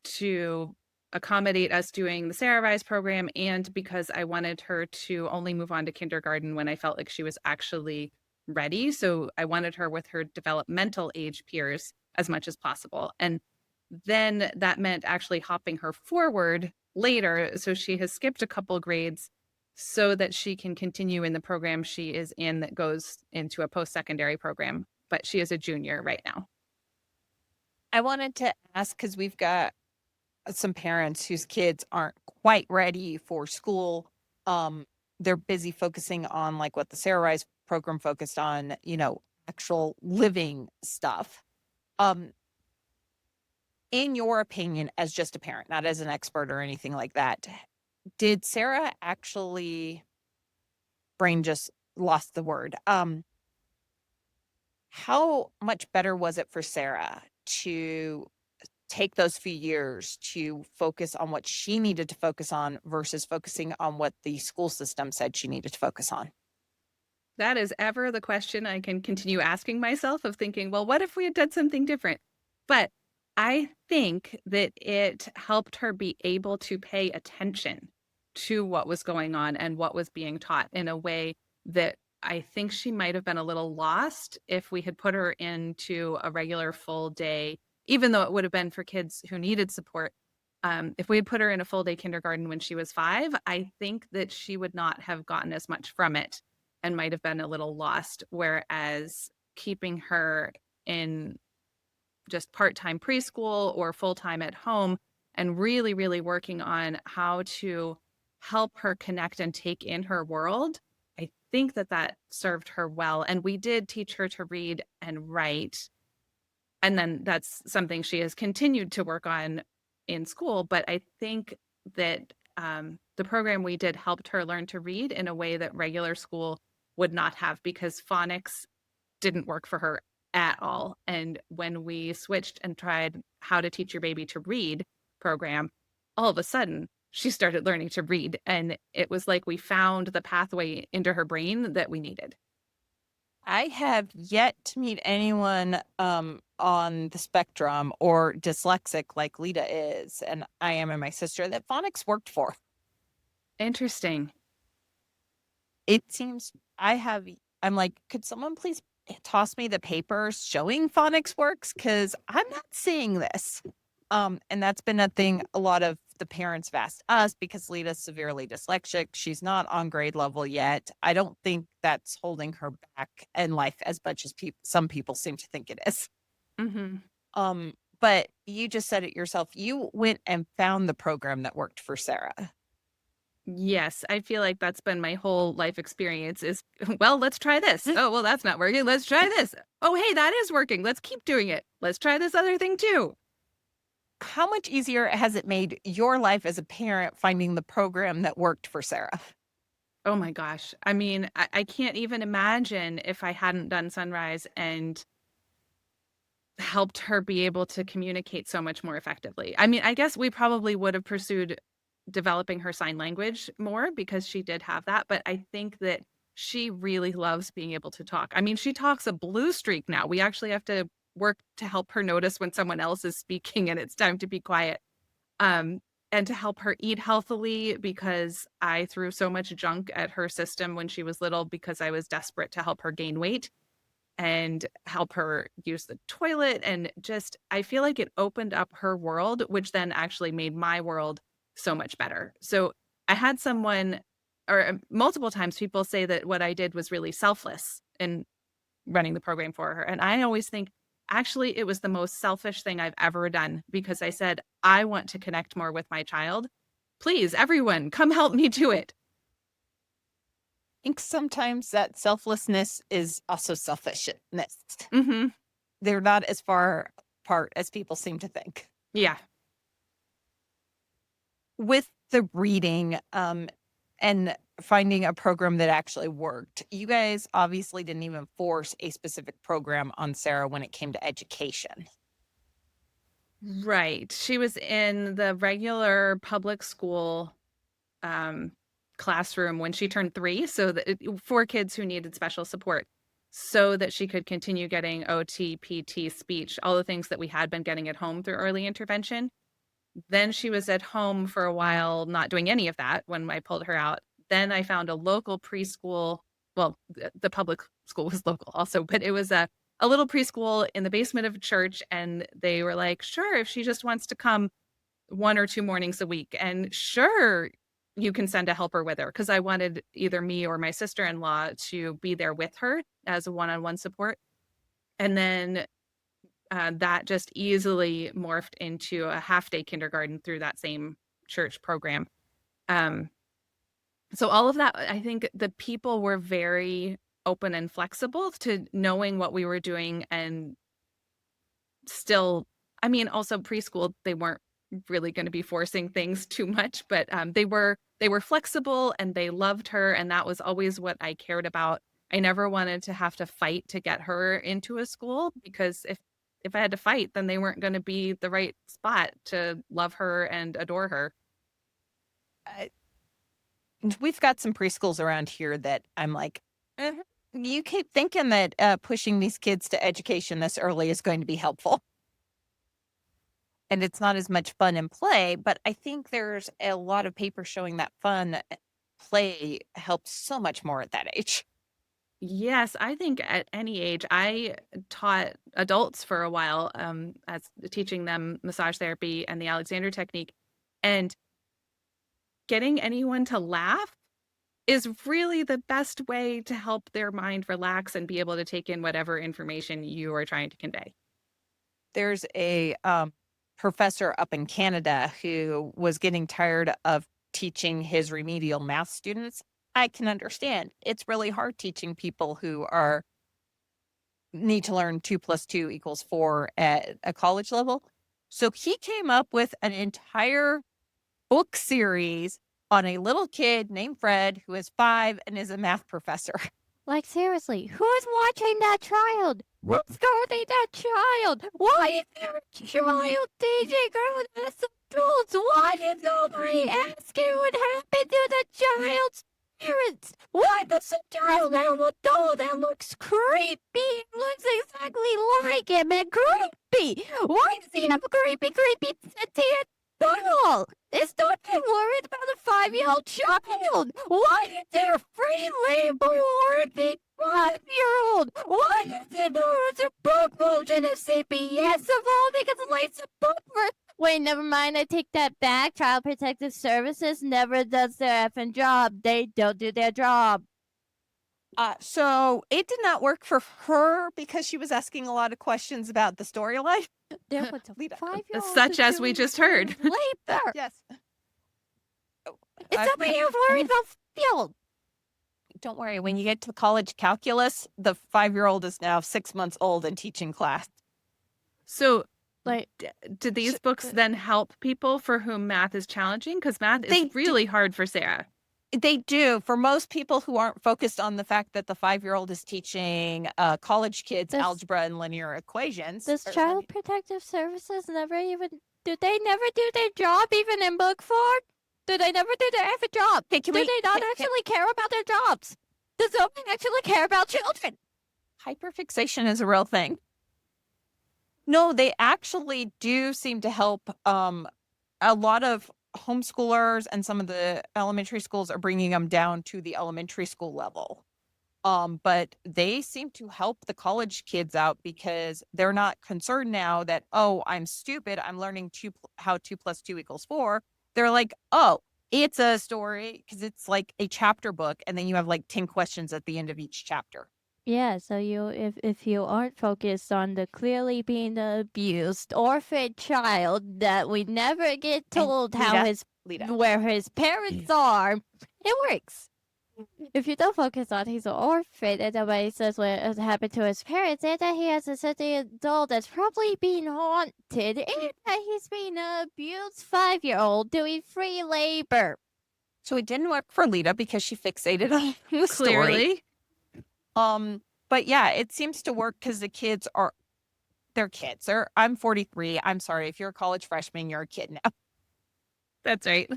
to accommodate us doing the Sarah Rise program, and because I wanted her to only move on to kindergarten when I felt like she was actually ready. So I wanted her with her developmental age peers as much as possible. And then that meant actually hopping her forward later. So she has skipped a couple grades so that she can continue in the program she is in that goes into a post-secondary program. But she is a junior right now. I wanted to ask, because we've got some parents whose kids aren't quite ready for school. They're busy focusing on like what the Sarah Rise program focused on, actual living stuff. In your opinion, as just a parent, not as an expert or anything like that, did Sarah actually, brain just lost the word, how much better was it for Sarah to take those few years to focus on what she needed to focus on versus focusing on what the school system said she needed to focus on? That is ever the question I can continue asking myself, of thinking, well, what if we had done something different? But I think that it helped her be able to pay attention to what was going on and what was being taught in a way that I think she might have been a little lost if we had put her into a regular full day, even though it would have been for kids who needed support. If we had put her in a full day kindergarten when she was 5, I think that she would not have gotten as much from it and might have been a little lost. Whereas keeping her in just part-time preschool or full-time at home and really, really working on how to help her connect and take in her world, I think that served her well. And we did teach her to read and write. And then that's something she has continued to work on in school. But I think that the program we did helped her learn to read in a way that regular school would not have, because phonics didn't work for her at all. And when we switched and tried How to Teach Your Baby to Read program, all of a sudden she started learning to read. And it was like we found the pathway into her brain that we needed. I have yet to meet anyone on the spectrum or dyslexic like Leta is, and I am, and my sister, that phonics worked for. Interesting. It seems I'm like, could someone please toss me the papers showing phonics works? Because I'm not seeing this. And that's been a thing a lot of the parents have asked us, because Leta's severely dyslexic. She's not on grade level yet. I don't think that's holding her back in life as much as some people seem to think it is. Mm-hmm. But you just said it yourself. You went and found the program that worked for Sarah. Yes, I feel like that's been my whole life experience is, well, let's try this. Oh, well, that's not working. Let's try this. Oh, hey, that is working. Let's keep doing it. Let's try this other thing too. How much easier has it made your life as a parent finding the program that worked for Sarah? Oh my gosh. I mean, I can't even imagine if I hadn't done Sunrise and helped her be able to communicate so much more effectively. I mean, I guess we probably would have pursued developing her sign language more because she did have that, but I think that she really loves being able to talk. I mean, she talks a blue streak now. We actually have to work to help her notice when someone else is speaking and it's time to be quiet. Um, and to help her eat healthily, because I threw so much junk at her system when she was little because I was desperate to help her gain weight and help her use the toilet. And just, I feel like it opened up her world, which then actually made my world so much better. So I had someone, or multiple times, people say that what I did was really selfless in running the program for her. And I always think, actually, it was the most selfish thing I've ever done, because I said, I want to connect more with my child. Please, everyone, come help me do it. I think sometimes that selflessness is also selfishness. Mm-hmm. They're not as far apart as people seem to think. Yeah. With the reading and finding a program that actually worked, you guys obviously didn't even force a specific program on Sarah when it came to education. Right. She was in the regular public school um, classroom when she turned 3, so that for kids who needed special support, so that she could continue getting OT, PT, speech, all the things that we had been getting at home through early intervention. Then she was at home for a while, not doing any of that when I pulled her out. Then I found a local preschool. Well, the public school was local also, but it was a little preschool in the basement of a church. And they were like, sure, if she just wants to come 1 or 2 mornings a week. And sure, you can send a helper with her, because I wanted either me or my sister-in-law to be there with her as a one-on-one support. And then that just easily morphed into a half-day kindergarten through that same church program. Um, so all of that, I think the people were very open and flexible to knowing what we were doing. And still, I mean, also preschool, they weren't really going to be forcing things too much, but they were flexible and they loved her, and that was always what I cared about. I never wanted to have to fight to get her into a school, because if I had to fight, then they weren't going to be the right spot to love her and adore her. We've got some preschools around here that I'm like, you keep thinking that pushing these kids to education this early is going to be helpful. And it's not as much fun and play, but I think there's a lot of papers showing that fun play helps so much more at that age. Yes, I think at any age. I taught adults for a while, as teaching them massage therapy and the Alexander technique, and getting anyone to laugh is really the best way to help their mind relax and be able to take in whatever information you are trying to convey. There's a professor up in Canada who was getting tired of teaching his remedial math students. I can understand. It's really hard teaching people who need to learn 2 + 2 = 4 at a college level. So he came up with an entire book series on a little kid named Fred who is 5 and is a math professor. Like, seriously, who's watching that child? Who's guarding that child? Why is there a child teaching her as adults? Why did nobody ask you what happened to the child's parents? Why does the child have a doll that looks creepy? Looks exactly like him and creepy. Why does he have a creepy sentient doll? Is nobody worried about a 5-year-old child? Why is there free labor working 5-year-old? Why is there no book version of CPS of all because Lisa book Wait, never mind. I take that back. Child Protective Services never does their effing job. They don't do their job. So it did not work for her because she was asking a lot of questions about the storyline. There was a Leta. 5-year-old. Such as we just heard. Labor. Yes. Is somebody worried about field? Don't worry. When you get to college calculus, the 5-year-old is now 6 months old and teaching class. So, Like, do these books then help people for whom math is challenging? Because math is really hard for Sarah. They do. For most people who aren't focused on the fact that the 5-year-old is teaching college kids algebra and linear equations. Does Child Protective Services never do they never do their job even in book form? Do they never do their effing job? Okay, Do they not actually care about their jobs? Does nobody actually care about children? Hyperfixation is a real thing. No, they actually do seem to help. A lot of homeschoolers and some of the elementary schools are bringing them down to the elementary school level. But they seem to help the college kids out because they're not concerned now that, oh, I'm stupid. I'm learning how 2 + 2 = 4. They're like, oh, it's a story because it's like a chapter book. And then you have like 10 questions at the end of each chapter. Yeah, so if you aren't focused on the clearly being abused orphan child that we never get told where his parents are, it works. If you don't focus on he's an orphan and nobody says what has happened to his parents and that he has a sentient adult that's probably being haunted and that he's being an abused 5-year-old doing free labor. So it didn't work for Leta because she fixated on the story. Clearly. But yeah, it seems to work because the kids they're kids. I'm 43. I'm sorry. If you're a college freshman, you're a kid now. That's right.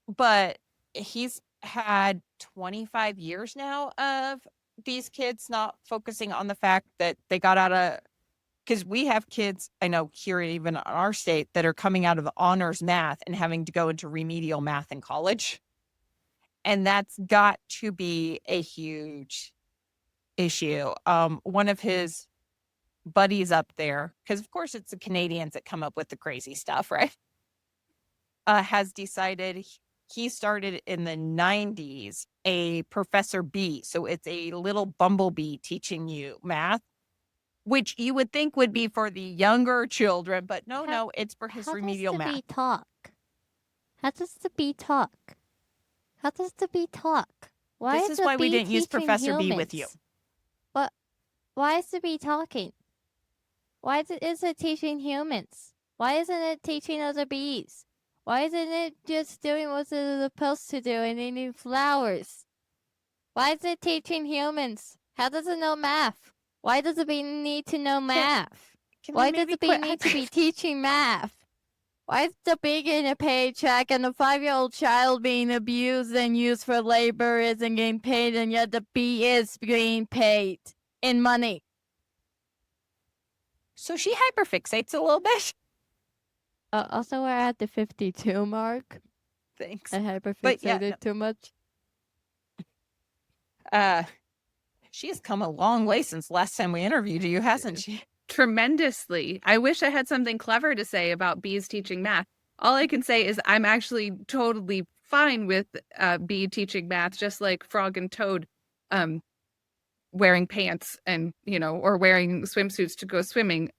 But he's had 25 years now of these kids not focusing on the fact that they got out of, because we have kids, I know here even in our state, that are coming out of honors math and having to go into remedial math in college. And that's got to be a huge issue. One of his buddies up there, because of course it's the Canadians that come up with the crazy stuff, right? Has decided he started in the 90s a Professor B. So it's a little bumblebee teaching you math, which you would think would be for the younger children, but no, it's for his remedial math. How does the bee talk? How does the bee talk? How does the bee talk? This is why we didn't use Professor B with you. But why is the bee talking? Why is it teaching humans? Why isn't it teaching other bees? Why isn't it just doing what it's supposed to do and eating flowers? Why is it teaching humans? How does it know math? Why does the bee need to know math? Why does the bee need to be teaching math? Why is the bee getting a paycheck and the 5-year-old child being abused and used for labor isn't getting paid, and yet the bee is being paid in money? So she hyperfixates a little bit. Also, we're at the 52 mark. Thanks. I hyperfixated too much. She has come a long way since last time we interviewed you, hasn't she? Tremendously. I wish I had something clever to say about bees teaching math. All I can say is I'm actually totally fine with bee teaching math, just like Frog and Toad wearing pants and, or wearing swimsuits to go swimming.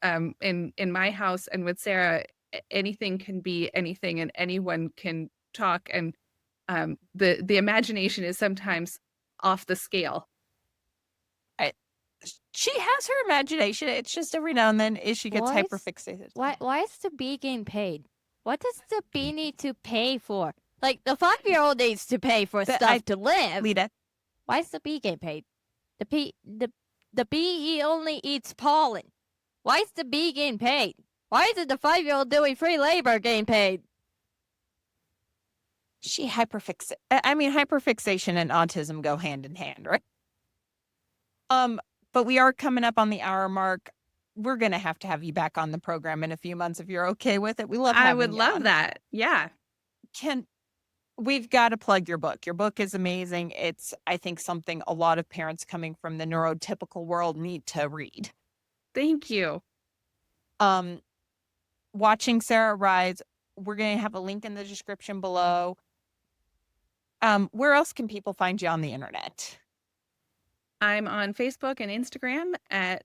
In my house and with Sarah, anything can be anything and anyone can talk. And the imagination is sometimes off the scale. She has her imagination. It's just every now and then she gets hyperfixated. Why is the bee getting paid? What does the bee need to pay for? Like, the 5-year-old needs to pay for stuff to live. Leta. Why is the bee getting paid? The bee only eats pollen. Why is the bee getting paid? Why isn't the 5-year-old doing free labor getting paid? Hyperfixation and autism go hand in hand, right? But we are coming up on the hour mark. We're going to have you back on the program in a few months if you're okay with it. We love having I would you love on. that. Yeah. We've got to plug your book. Your book is amazing. It's, I think, something a lot of parents coming from the neurotypical world need to read. Thank you. Watching Sarah Rise. We're going to have a link in the description below. Where else can people find you on the internet? I'm on Facebook and Instagram at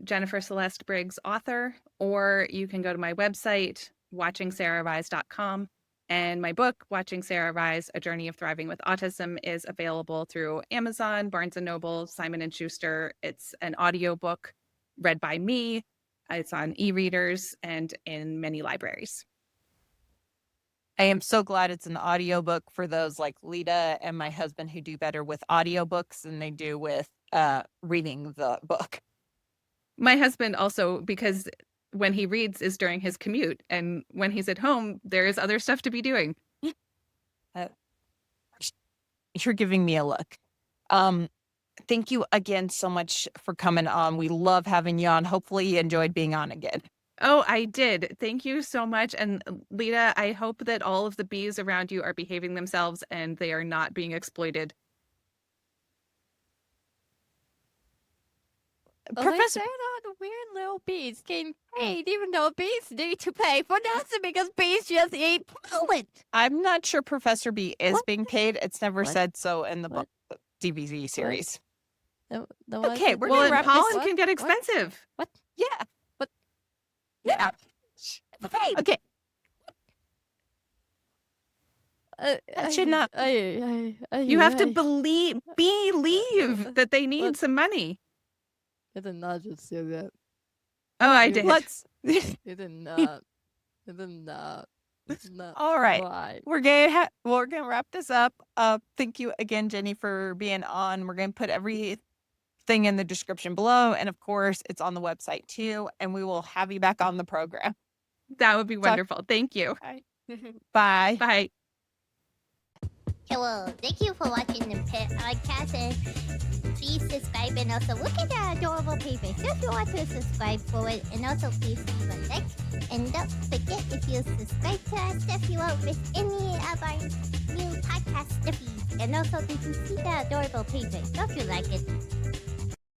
Jennifer Celeste Briggs author, or you can go to my website, watchingsarahrise.com. And my book, Watching Sarah Rise, A Journey of Thriving with Autism, is available through Amazon, Barnes & Noble, Simon & Schuster. It's an audiobook read by me. It's on e-readers and in many libraries. I am so glad it's an audiobook for those like Leta and my husband who do better with audiobooks than they do with reading the book. My husband also, because when he reads is during his commute, and when he's at home, there is other stuff to be doing. You're giving me a look. Thank you again so much for coming on. We love having you on. Hopefully you enjoyed being on again. Oh, I did. Thank you so much. And Leta, I hope that all of the bees around you are behaving themselves and they are not being exploited. Professor, they're not weird little bees getting paid, even though bees need to pay for nothing because bees just eat pollen. I'm not sure Professor B is being paid. It's never What? said so in the book DVD series. Okay, we're Well, gonna and wrap pollen this. can get expensive. Yeah. Yeah. Okay. That should not. You have to believe that they need some money. I did not just say that. Oh, I did. Let's. It did not. It did not. It's not. All right. Why? We're gonna wrap this up. Thank you again, Jenny, for being on. We're gonna put everything in the description below, and of course, it's on the website too. And we will have you back on the program. That would be wonderful. Thank you. Bye. Bye. Hello, thank you for watching the podcast, and please subscribe, and also look at that adorable paper if you want to subscribe for it, and also please leave a like, and don't forget, if you subscribe to our stuff, you won't miss any of our new podcast stuffies, and also did you see that adorable paper? Don't you like it?